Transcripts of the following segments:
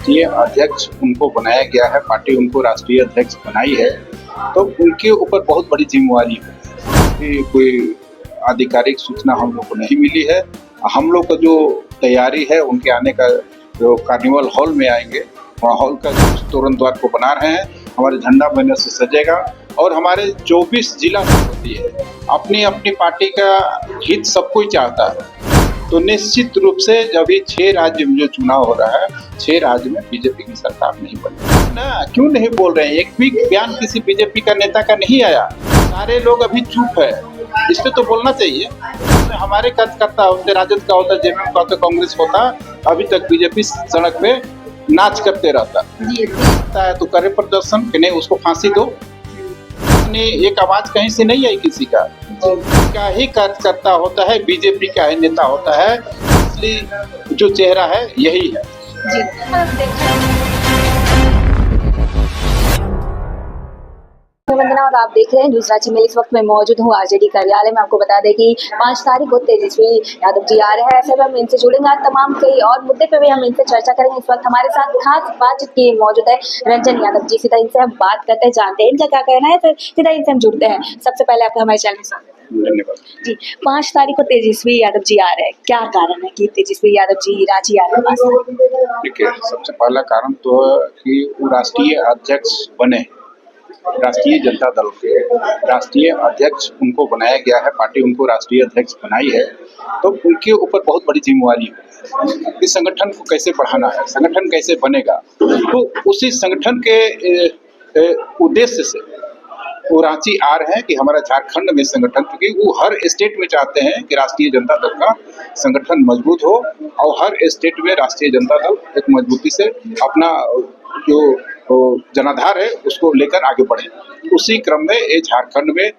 राष्ट्रीय अध्यक्ष उनको बनाया गया है, पार्टी उनको राष्ट्रीय अध्यक्ष बनाई है, तो उनके ऊपर बहुत बड़ी जिम्मेवारी है कि कोई आधिकारिक सूचना हम लोग को नहीं मिली है। हम लोग का जो तैयारी है उनके आने का, जो कार्निवल हॉल में आएंगे, वहाँ हॉल का तोरण द्वार को बना रहे हैं, हमारे झंडा बैनर से सजेगा और हमारे 24 जिला होती है, अपनी अपनी पार्टी का हित सब कोई चाहता है। तो निश्चित रूप से जब भी 6 राज्य में जो चुनाव हो रहा है, 6 राज्य में बीजेपी की सरकार नहीं बनी ना। क्यों नहीं बोल रहे हैं? एक भी बयान किसी बीजेपी का नेता का नहीं आया, सारे लोग अभी चुप है। इस पे तो बोलना चाहिए। हमारे कार्यकर्ता होते, राजद का होता, जेएमएम का होता, कांग्रेस होता, अभी तक बीजेपी सड़क पे नाच करते रहता है। तो करे प्रदर्शन कि नहीं, उसको फांसी दो। एक आवाज कहीं से नहीं आई किसी का, क्या ही कार्यकर्ता होता है, बीजेपी का ही नेता होता है, इसलिए जो चेहरा है यही है वंदना और आप देख रहे हैं न्यूज़ रांची में। इस वक्त मैं मौजूद हूँ आरजेडी कार्यालय में। आपको बता दें कि 5 तारीख को तेजस्वी यादव जी आ रहे हैं, ऐसे में हम इनसे जुड़ेंगे। आज तमाम कई और मुद्दे पे भी हम इनसे चर्चा करेंगे। इस वक्त हमारे साथ खास बातचीत की मौजूद है रंजन यादव जी। सीधा इनसे हम बात करते हैं, जानते हैं इनका क्या कहना है, फिर सीधा इनसे हम जुड़ते हैं। सबसे पहले आपका हमारे चैनल में धन्यवाद जी। 5 तारीख को तेजस्वी यादव जी आ रहे हैं, क्या कारण है कि तेजस्वी यादव जी रांची आ रहे हैं? देखिए, सबसे पहला कारण तो है कि वो राष्ट्रीय अध्यक्ष बने। राष्ट्रीय जनता दल के राष्ट्रीय अध्यक्ष उनको बनाया गया है, पार्टी उनको राष्ट्रीय अध्यक्ष बनाई है, तो उनके ऊपर बहुत बड़ी जिम्मेवारी है। इस संगठन को कैसे बढ़ाना है, संगठन कैसे बनेगा, तो उसी संगठन के उद्देश्य से वो रांची आ रहे हैं कि हमारा झारखंड में संगठन, क्योंकि वो हर स्टेट में चाहते हैं कि राष्ट्रीय जनता दल का संगठन मजबूत हो और हर स्टेट में राष्ट्रीय जनता दल एक मजबूती से अपना जो जनाधार है उसको लेकर आगे बढ़े। उसी क्रम में ये झारखंड में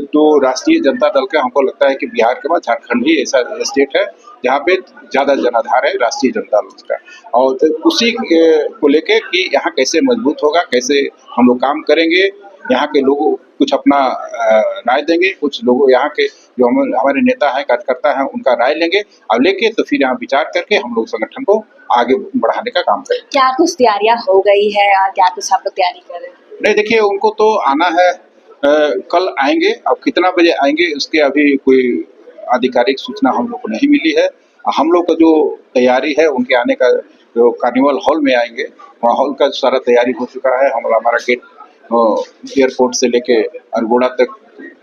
तो राष्ट्रीय जनता दल का, हमको लगता है कि बिहार के बाद झारखंड ही ऐसा स्टेट है जहाँ पे ज्यादा जनाधार है राष्ट्रीय जनता दल का, और तो उसी को लेके कि यहाँ कैसे मजबूत होगा, कैसे हम लोग काम करेंगे, यहाँ के लोगों कुछ अपना राय देंगे, कुछ लोगों यहाँ के जो हमारे नेता हैं, कार्यकर्ता हैं, उनका राय लेंगे और लेके तो फिर यहाँ विचार करके हम लोग संगठन को आगे बढ़ाने का काम करेंगे। क्या कुछ तैयारियां हो गई है और क्या कुछ आप लोग तैयारी कर रहे हैं? नहीं, देखिए, उनको तो आना है, कल आएंगे। अब कितना बजे आएंगे उसके अभी कोई आधिकारिक सूचना हम लोग को नहीं मिली है। हम लोग का जो तैयारी है उनके आने का, जो कार्निवल हॉल में आएंगे, वहाँ हॉल का सारा तैयारी हो चुका है। हमारा गेट एयरपोर्ट से लेके अरगोड़ा तक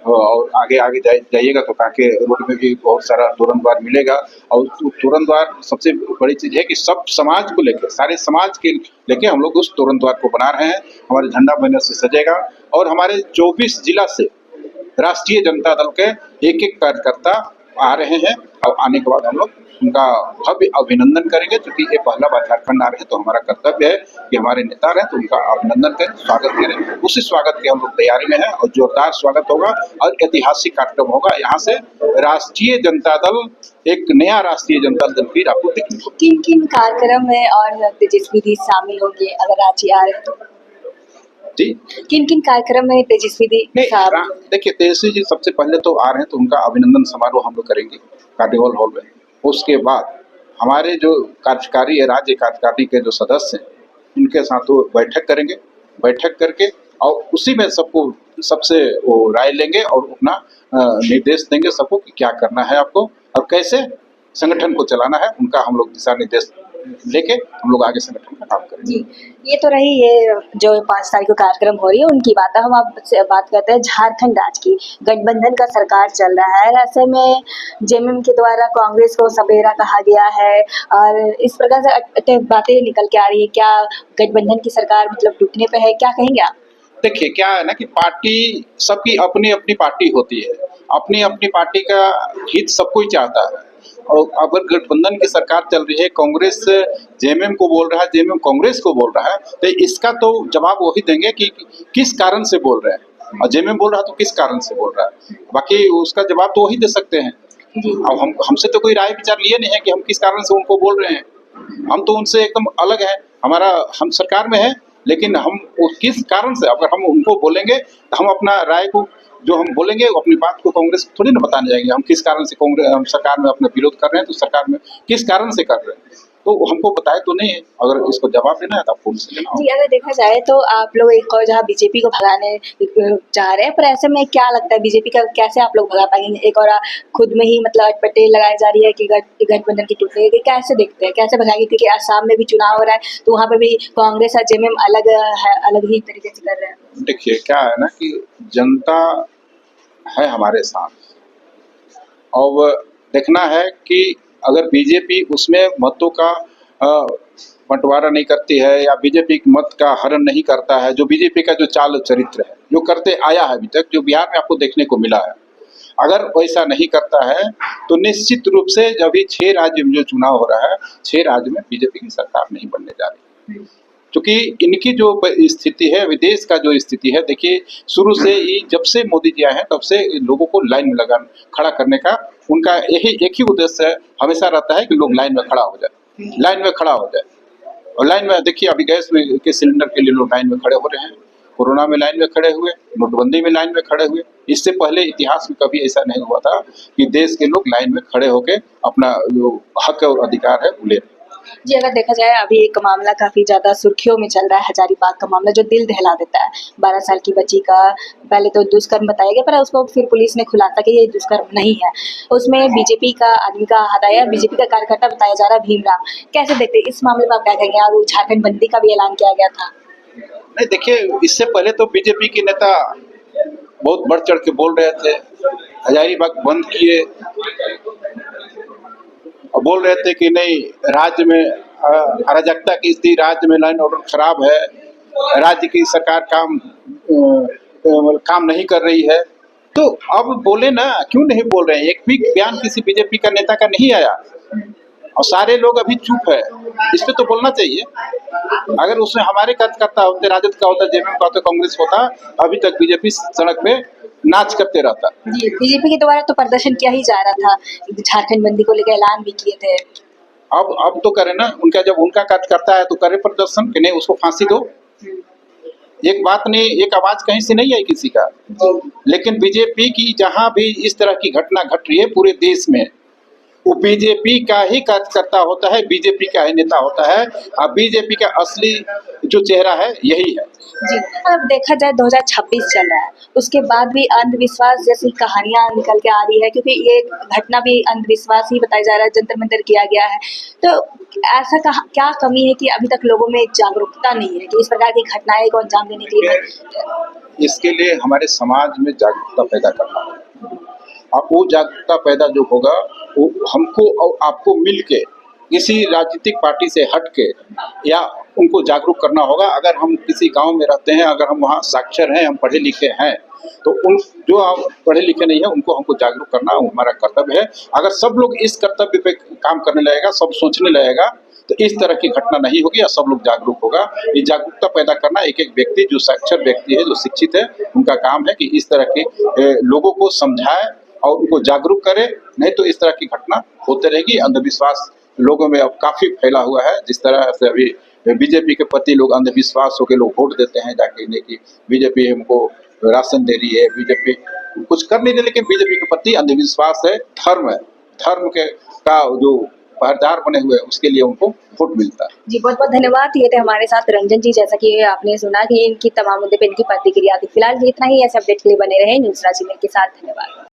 और आगे आगे जाइएगा तो कांके रोड में भी बहुत सारा तोरण द्वार मिलेगा। और तोरण द्वार सबसे बड़ी चीज है कि सब समाज को लेके, सारे समाज के लेके हम लोग उस तोरण द्वार को बना रहे हैं, हमारे झंडा बैनर से सजेगा और हमारे 24 जिला से राष्ट्रीय जनता दल के एक एक कार्यकर्ता आ रहे हैं और आने के बाद हम लोग उनका भव्य अभिनंदन करेंगे, क्योंकि ये पहला बार झारखंड आ रहे हैं, तो हमारा कर्तव्य है कि हमारे नेता रहे तो उनका अभिनंदन करें, स्वागत करें। उसी स्वागत के हम लोग तैयारी में है और जोरदार स्वागत होगा और ऐतिहासिक कार्यक्रम होगा। यहाँ से राष्ट्रीय जनता दल, एक नया राष्ट्रीय जनता दल फिर आपको देखने को। किन किन कार्यक्रम में और तेजस्वी जी शामिल होंगे अगर रांची आ रहे हैं तो? जी, किन किन कार्यक्रम में तेजस्वी जी? देखिए, तेजस्वी जी सबसे पहले तो आ रहे हैं तो उनका अभिनंदन समारोह हम लोग करेंगे कार्निवल हॉल में। उसके बाद हमारे जो कार्यकारी राज्य कार्यकारिणी के जो सदस्य हैं उनके साथ वो बैठक करेंगे, बैठक करके और उसी में सबसे वो राय लेंगे और अपना निर्देश देंगे सबको कि क्या करना है आपको और कैसे संगठन को चलाना है। उनका हम लोग दिशा निर्देश लेके हम लोग आगे संगठन का काम करेंगे। जी, ये तो रही ये जो 5 तारीख को कार्यक्रम हो रही है उनकी बात है। हम आपसे बात करते हैं झारखंड राज्य की। गठबंधन का सरकार चल रहा है, ऐसे में जेएमएम के द्वारा कांग्रेस को सपेरा कहा गया है और इस प्रकार से बातें निकल के आ रही है। क्या गठबंधन की सरकार मतलब टूटने पे है, क्या कहेंगे आप? देखिए, क्या है ना कि पार्टी सबकी अपनी अपनी पार्टी होती है, अपनी अपनी पार्टी का हित सब कोई चाहता है। और अगर गठबंधन की सरकार चल रही है, कांग्रेस जेएमएम को बोल रहा है, जेएमएम कांग्रेस को बोल रहा है, तो इसका तो जवाब वही देंगे कि किस कारण से बोल रहे हैं, और जेएमएम बोल रहा है तो किस कारण से बोल रहा है, बाकी उसका जवाब तो वही दे सकते हैं। अब हमसे तो कोई राय विचार लिए नहीं है कि हम किस कारण से उनको बोल रहे हैं। हम तो उनसे एकदम अलग है, हम सरकार में है, लेकिन हम किस कारण से, अगर हम उनको बोलेंगे तो हम अपना राय को जो हम बोलेंगे अपनी बात को कांग्रेस थोड़ी ना बताने जाएंगे हम किस कारण से कांग्रेस हम सरकार में अपना विरोध कर रहे हैं, तो सरकार में किस कारण से कर रहे हैं। तो हमको बताए तो नहीं है। अगर इसको जवाब देना है तो आपको उनसे लेना जी, होगा। अगर देखा जाए तो आप लोग एक और जहाँ बीजेपी को भगाने चाह रहे हैं, पर ऐसे में क्या लगता है बीजेपी का कैसे आप लोग भगा पाएंगे? एक और खुद में ही मतलब अटपटे लगाई जा रही है कि गठबंधन की टूटेगी, कि कैसे देखते हैं, कैसे भगाएंगे? क्योंकि असम में भी चुनाव हो रहा है, तो वहाँ पे भी कांग्रेस और जेएमएम अलग है, अलग ही तरीके से कर रहे हैं। देखिए क्या है ना कि जनता है हमारे साथ, और देखना है कि अगर बीजेपी उसमें मतों का बंटवारा नहीं करती है या बीजेपी मत का हरण नहीं करता है, जो बीजेपी का जो चाल चरित्र है जो करते आया है अभी तक, जो बिहार में आपको देखने को मिला है, अगर वैसा नहीं करता है तो निश्चित रूप से जब भी 6 राज्य में जो चुनाव हो रहा है, 6 राज्य में बीजेपी की सरकार नहीं बनने जा रही। क्योंकि इनकी जो स्थिति है, विदेश का जो स्थिति है, देखिए शुरू से ही जब से मोदी जी आए हैं तब से लोगों को लाइन में लगा खड़ा करने का उनका यही एक ही उद्देश्य हमेशा रहता है कि लोग लाइन में खड़ा हो जाए, लाइन में खड़ा हो जाए। और लाइन में देखिए अभी गैस के सिलेंडर के लिए लोग लाइन में खड़े हो रहे हैं, कोरोना में लाइन में खड़े हुए, नोटबंदी में लाइन में खड़े हुए। इससे पहले इतिहास में कभी ऐसा नहीं हुआ था कि देश के लोग लाइन में खड़े होकर अपना जो हक और अधिकार है वो ले। जी, अगर देखा जाए अभी एक मामला काफ़ी ज़्यादा सुर्खियों में चल रहा है, हजारीबाग का मामला जो दिल दहला देता है। 12 साल की बच्ची का पहले तो दुष्कर्म बताया गया, पर उसको फिर पुलिस ने खुलासा कि ये दुष्कर्म नहीं है। उसमें बीजेपी का आदमी का हाथ आया, बीजेपी का कार्यकर्ता बताया जा रहा है भीमराव। कैसे देखते हैं इस मामले में, आप क्या कहेंगे? और झारखंड बंदी का भी ऐलान किया गया था। नहीं देखिए, इससे पहले तो बीजेपी के नेता बहुत बढ़ चढ़ के बोल रहे थे, हजारीबाग बंद किए और बोल रहे थे कि नहीं राज्य में अराजकता की स्थिति, राज्य में लाइन ऑर्डर खराब है, राज्य की सरकार काम नहीं कर रही है। तो अब बोले ना, क्यों नहीं बोल रहे हैं? एक भी बयान किसी बीजेपी का नेता का नहीं आया और सारे लोग अभी चुप है। इस पे तो बोलना चाहिए। अगर उसमें हमारे कार्यकर्ता होते, राजद का होता, जेएमएम का होता, कांग्रेस होता, अभी तक बीजेपी सड़क पे नाच करते रहता। जी, बीजेपी के द्वारा तो प्रदर्शन किया ही जा रहा था, झारखंड बंदी को लेकर ऐलान भी किए थे। अब तो करे ना, उनका जब उनका कार्यकर्ता है तो करे प्रदर्शन कि नहीं उसको फांसी दो। एक बात नहीं, एक आवाज कहीं से नहीं आई किसी का। लेकिन बीजेपी की जहां भी इस तरह की घटना घट रही है पूरे देश में, वो बीजेपी का ही कार्यकर्ता होता है, बीजेपी का ही नेता होता है, और बीजेपी का असली जो चेहरा है यही है। जी, अब देखा जाए 2026 चल रहा है, उसके बाद भी अंधविश्वास जैसी कहानियाँ निकल के आ रही है, क्योंकि ये घटना भी अंधविश्वास ही बताया जा रहा है, जंतर मंतर किया गया है। तो ऐसा क्या कमी है कि अभी तक लोगों में जागरूकता नहीं है कि इस प्रकार की घटनाएं को अंजाम देने के लिए? इसके लिए हमारे समाज में जागरूकता पैदा करना है। अब वो जागरूकता पैदा जो होगा वो हमको और आपको मिल के किसी राजनीतिक पार्टी से हट के या उनको जागरूक करना होगा। अगर हम किसी गांव में रहते हैं, अगर हम वहाँ साक्षर हैं, हम पढ़े लिखे हैं, तो उन जो हम पढ़े लिखे नहीं है उनको हमको जागरूक करना हमारा कर्तव्य है। अगर सब लोग इस कर्तव्य पे काम करने लगेगा, सब सोचने लगेगा, तो इस तरह की घटना नहीं होगी और सब लोग जागरूक होगा। ये जागरूकता पैदा करना एक एक व्यक्ति जो साक्षर व्यक्ति है, जो शिक्षित है, उनका काम है कि इस तरह के लोगों को समझाए और उनको जागरूक करे। नहीं तो इस तरह की घटना होते रहेगी। अंधविश्वास लोगों में अब काफी फैला हुआ है। जिस तरह से अभी बीजेपी के प्रति लोग अंधविश्वास होकर लोग वोट देते हैं जाके, कि बीजेपी हमको राशन दे रही है, बीजेपी कुछ कर नहीं रही, लेकिन बीजेपी के प्रति अंधविश्वास है, धर्म है, धर्म के का जो पहरेदार बने हुए हैं उसके लिए उनको वोट मिलता है। जी, बहुत बहुत धन्यवाद। ये थे हमारे साथ रंजन जी। जैसा कि आपने सुना कि इनकी तमाम मुद्दे पे इनकी प्रतिक्रिया थी। फिलहाल इतना ही, ऐसे अपडेट के लिए बने रहे न्यूज़ राजी के साथ। धन्यवाद।